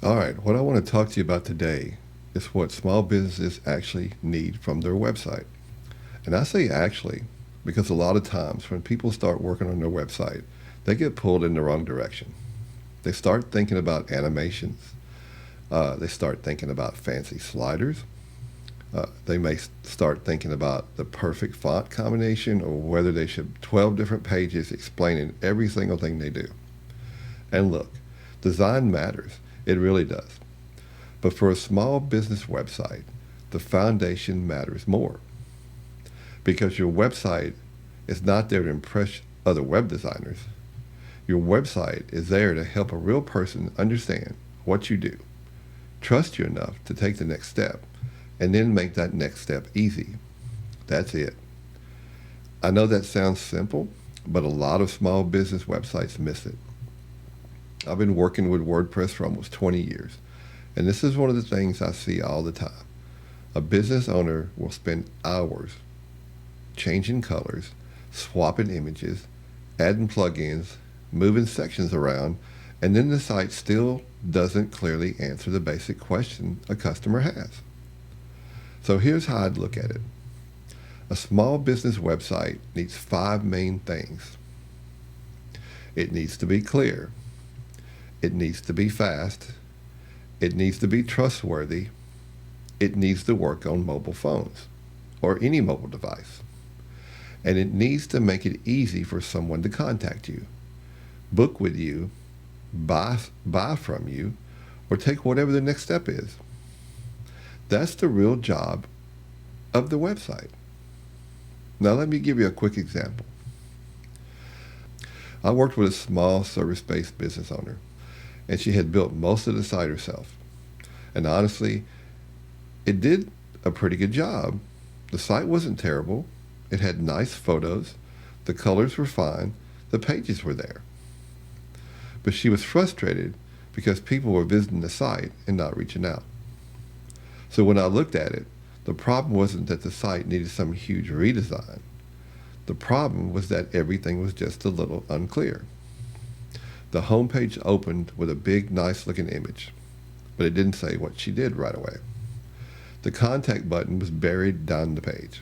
All right, what I want to talk to you about today is what small businesses actually need from their website. And I say actually because a lot of times when people start working on their website, they get pulled in the wrong direction. They start thinking about animations, they start thinking about fancy sliders, they may start thinking about the perfect font combination or whether they should have 12 different pages explaining every single thing they do. And look, design matters. It really does. But for a small business website, the foundation matters more because your website is not there to impress other web designers. Your website is there to help a real person understand what you do, trust you enough to take the next step, and then make that next step easy. That's it. I know that sounds simple, but a lot of small business websites miss it. I've been working with WordPress for almost 20 years, and this is one of the things I see all the time. A business owner will spend hours changing colors, swapping images, adding plugins, moving sections around, and then the site still doesn't clearly answer the basic question a customer has. So here's how I'd look at it. A small business website needs five main things. It needs to be clear. It needs to be fast. It needs to be trustworthy. It needs to work on mobile phones or any mobile device. And it needs to make it easy for someone to contact you, book with you, buy from you, or take whatever the next step is. That's the real job of the website. Now, let me give you a quick example. I worked with a small service-based business owner, and she had built most of the site herself. And honestly, it did a pretty good job. The site wasn't terrible. It had nice photos. The colors were fine. The pages were there. But she was frustrated because people were visiting the site and not reaching out. So when I looked at it, the problem wasn't that the site needed some huge redesign. The problem was that everything was just a little unclear. The homepage opened with a big, nice looking image, but it didn't say what she did right away. The contact button was buried down the page.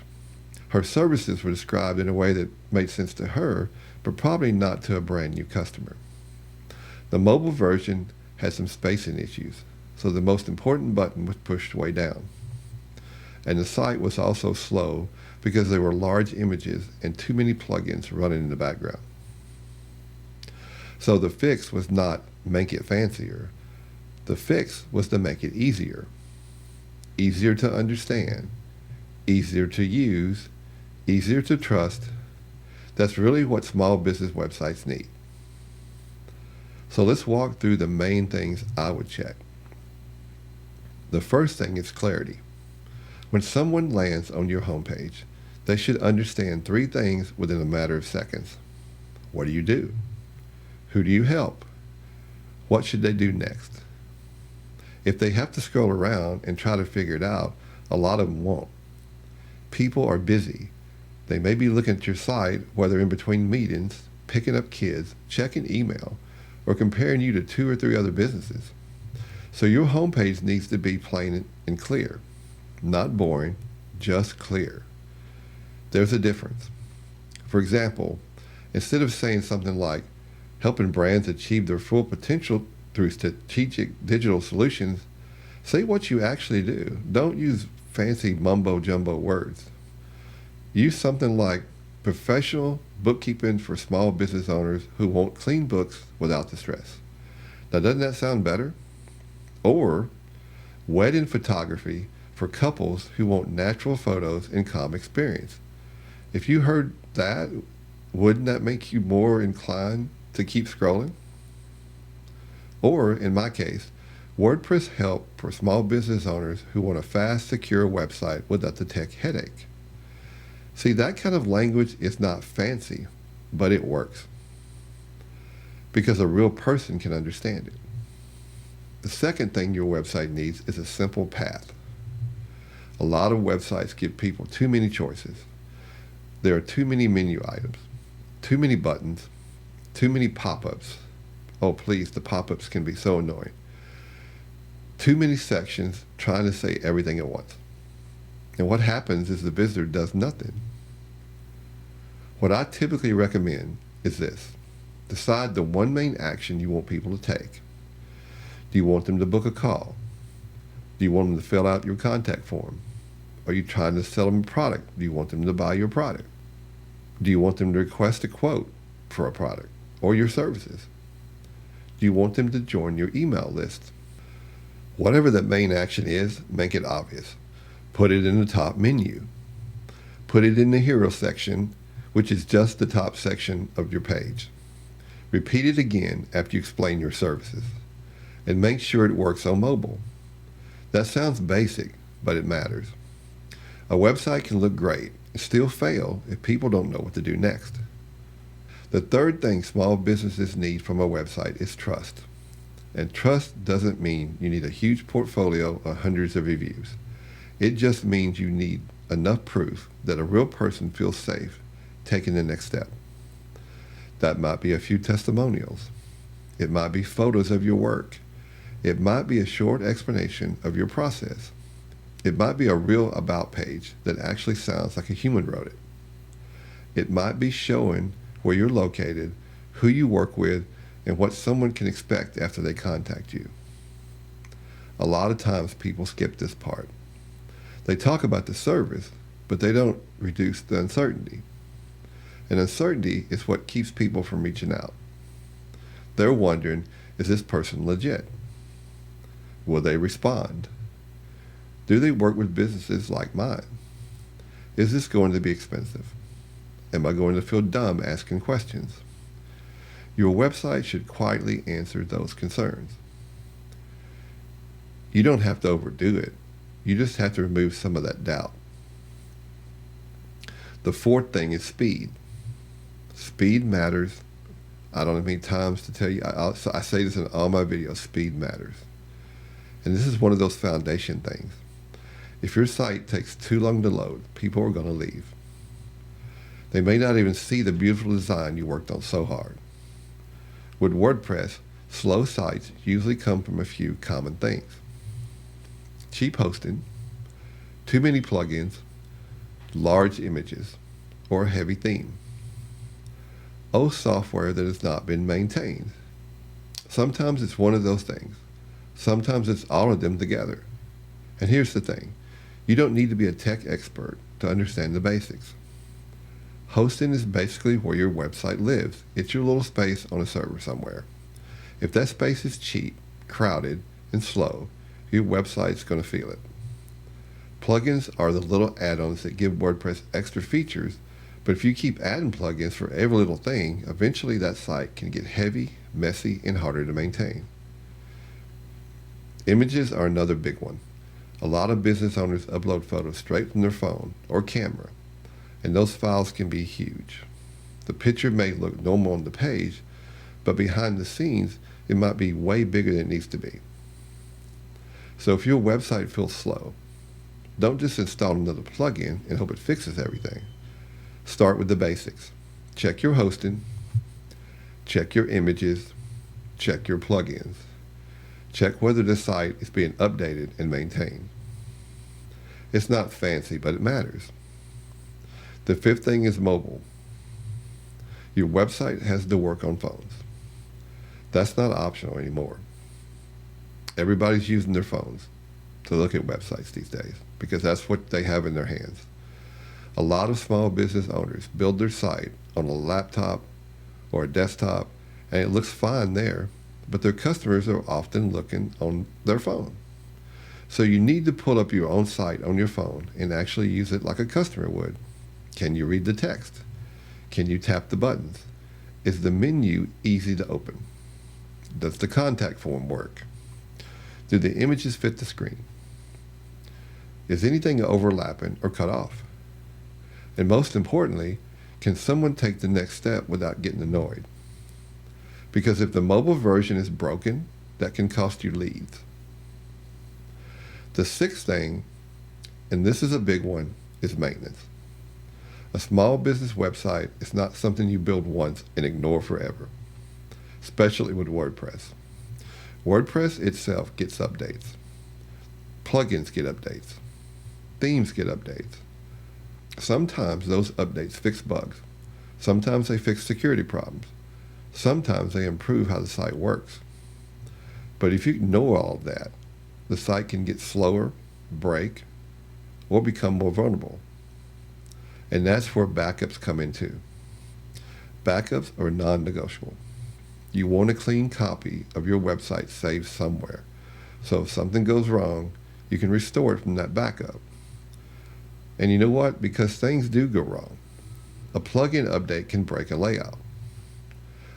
Her services were described in a way that made sense to her, but probably not to a brand new customer. The mobile version had some spacing issues, so the most important button was pushed way down. And the site was also slow because there were large images and too many plugins running in the background. So the fix was not make it fancier. The fix was to make it easier. Easier to understand, easier to use, easier to trust. That's really what small business websites need. So let's walk through the main things I would check. The first thing is clarity. When someone lands on your homepage, they should understand three things within a matter of seconds. What do you do? Who do you help? What should they do next? If they have to scroll around and try to figure it out, a lot of them won't. People are busy. They may be looking at your site, whether in between meetings, picking up kids, checking email, or comparing you to two or three other businesses. So your homepage needs to be plain and clear. Not boring, just clear. There's a difference. For example, instead of saying something like, helping brands achieve their full potential through strategic digital solutions, say what you actually do. Don't use fancy mumbo-jumbo words. Use something like professional bookkeeping for small business owners who want clean books without the stress. Now, doesn't that sound better? Or wedding photography for couples who want natural photos and calm experience. If you heard that, wouldn't that make you more inclined to keep scrolling? Or, in my case, WordPress help for small business owners who want a fast, secure website without the tech headache. See, that kind of language is not fancy, but it works because a real person can understand it. The second thing your website needs is a simple path. A lot of websites give people too many choices. There are too many menu items, too many buttons, too many pop-ups. Oh, please, the pop-ups can be so annoying. Too many sections trying to say everything at once. And what happens is the visitor does nothing. What I typically recommend is this. Decide the one main action you want people to take. Do you want them to book a call? Do you want them to fill out your contact form? Are you trying to sell them a product? Do you want them to buy your product? Do you want them to request a quote for a product or your services? Do you want them to join your email list? Whatever that main action is, make it obvious. Put it in the top menu. Put it in the hero section, which is just the top section of your page. Repeat it again after you explain your services. And make sure it works on mobile. That sounds basic, but it matters. A website can look great and still fail if people don't know what to do next. The third thing small businesses need from a website is trust. And trust doesn't mean you need a huge portfolio or hundreds of reviews. It just means you need enough proof that a real person feels safe taking the next step. That might be a few testimonials. It might be photos of your work. It might be a short explanation of your process. It might be a real about page that actually sounds like a human wrote it. It might be showing where you're located, who you work with, and what someone can expect after they contact you. A lot of times people skip this part. They talk about the service, but they don't reduce the uncertainty. And uncertainty is what keeps people from reaching out. They're wondering, is this person legit? Will they respond? Do they work with businesses like mine? Is this going to be expensive? Am I going to feel dumb asking questions? Your website should quietly answer those concerns. You don't have to overdo it. You just have to remove some of that doubt. The fourth thing is speed. Speed matters. I don't have many times to tell you. I say this in all my videos, speed matters. And this is one of those foundation things. If your site takes too long to load, people are going to leave. They may not even see the beautiful design you worked on so hard. With WordPress, slow sites usually come from a few common things. Cheap hosting, too many plugins, large images, or a heavy theme. Old software that has not been maintained. Sometimes it's one of those things. Sometimes it's all of them together. And here's the thing. You don't need to be a tech expert to understand the basics. Hosting is basically where your website lives. It's your little space on a server somewhere. If that space is cheap, crowded, and slow, your website's going to feel it. Plugins are the little add-ons that give WordPress extra features, but if you keep adding plugins for every little thing, eventually that site can get heavy, messy, and harder to maintain. Images are another big one. A lot of business owners upload photos straight from their phone or camera, and those files can be huge. The picture may look normal on the page, but behind the scenes, it might be way bigger than it needs to be. So if your website feels slow, don't just install another plugin and hope it fixes everything. Start with the basics. Check your hosting, check your images, check your plugins. Check whether the site is being updated and maintained. It's not fancy, but it matters. The fifth thing is mobile. Your website has to work on phones. That's not optional anymore. Everybody's using their phones to look at websites these days because that's what they have in their hands. A lot of small business owners build their site on a laptop or a desktop, and it looks fine there, but their customers are often looking on their phone. So you need to pull up your own site on your phone and actually use it like a customer would. Can you read the text? Can you tap the buttons? Is the menu easy to open? Does the contact form work? Do the images fit the screen? Is anything overlapping or cut off? And most importantly, can someone take the next step without getting annoyed? Because if the mobile version is broken, that can cost you leads. The sixth thing, and this is a big one, is maintenance. A small business website is not something you build once and ignore forever, especially with WordPress. WordPress itself gets updates. Plugins get updates. Themes get updates. Sometimes those updates fix bugs. Sometimes they fix security problems. Sometimes they improve how the site works. But if you ignore all of that, the site can get slower, break, or become more vulnerable. And that's where backups come in too. Backups are non-negotiable. You want a clean copy of your website saved somewhere. So if something goes wrong, you can restore it from that backup. And you know what? Because things do go wrong. A plugin update can break a layout.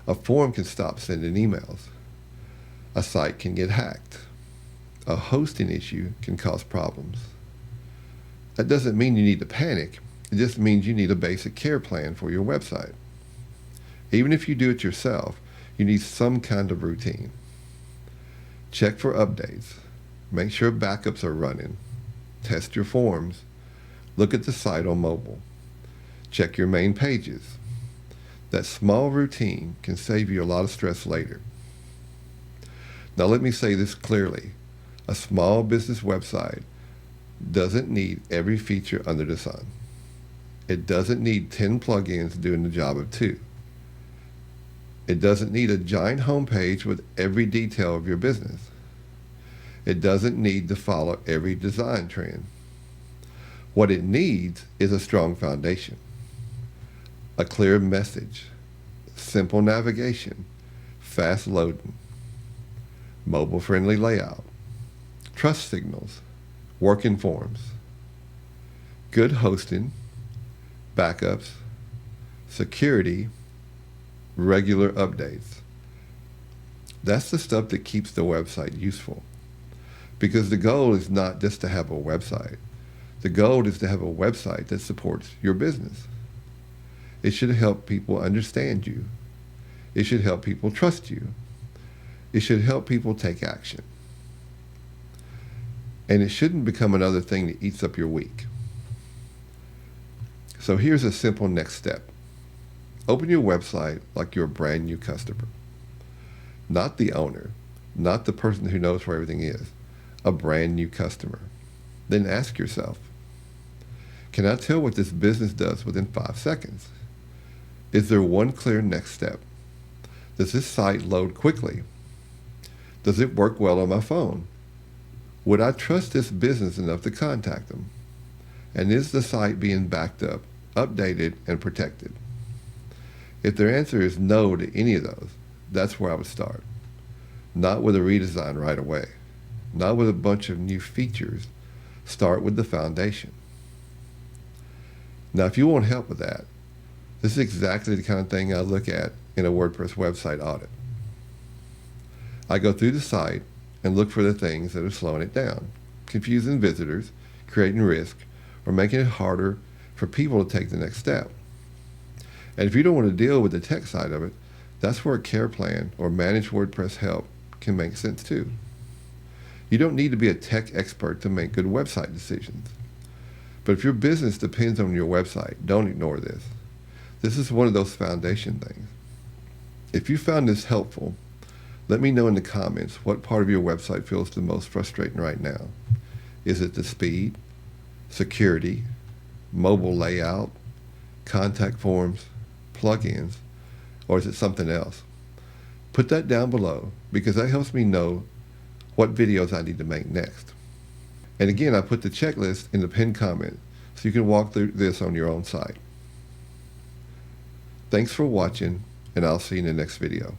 A form can stop sending emails. A site can get hacked. A hosting issue can cause problems. That doesn't mean you need to panic. It just means you need a basic care plan for your website. Even if you do it yourself, you need some kind of routine. Check for updates. Make sure backups are running. Test your forms. Look at the site on mobile. Check your main pages. That small routine can save you a lot of stress later. Now let me say this clearly. A small business website doesn't need every feature under the sun. It doesn't need 10 plugins doing the job of 2. It doesn't need a giant homepage with every detail of your business. It doesn't need to follow every design trend. What it needs is a strong foundation, a clear message, simple navigation, fast loading, mobile-friendly layout, trust signals, working forms, good hosting, backups, security, regular updates. That's the stuff that keeps the website useful. Because the goal is not just to have a website. The goal is to have a website that supports your business. It should help people understand you. It should help people trust you. It should help people take action. And it shouldn't become another thing that eats up your week. So here's a simple next step. Open your website like you're a brand new customer. Not the owner, not the person who knows where everything is, a brand new customer. Then ask yourself, can I tell what this business does within 5 seconds? Is there one clear next step? Does this site load quickly? Does it work well on my phone? Would I trust this business enough to contact them? And is the site being backed up, updated, and protected? If their answer is no to any of those, that's where I would start. Not with a redesign right away. Not with a bunch of new features. Start with the foundation. Now, if you want help with that, this is exactly the kind of thing I look at in a WordPress website audit. I go through the site and look for the things that are slowing it down, confusing visitors, creating risk, or making it harder for people to take the next step. And if you don't want to deal with the tech side of it, that's where a care plan or managed WordPress help can make sense too. You don't need to be a tech expert to make good website decisions. But if your business depends on your website, don't ignore this. This is one of those foundation things. If you found this helpful, let me know in the comments what part of your website feels the most frustrating right now. Is it the speed, security, mobile layout, contact forms, plugins, or is it something else? Put that down below because that helps me know what videos I need to make next. And again, I put the checklist in the pinned comment so you can walk through this on your own site. Thanks for watching, and I'll see you in the next video.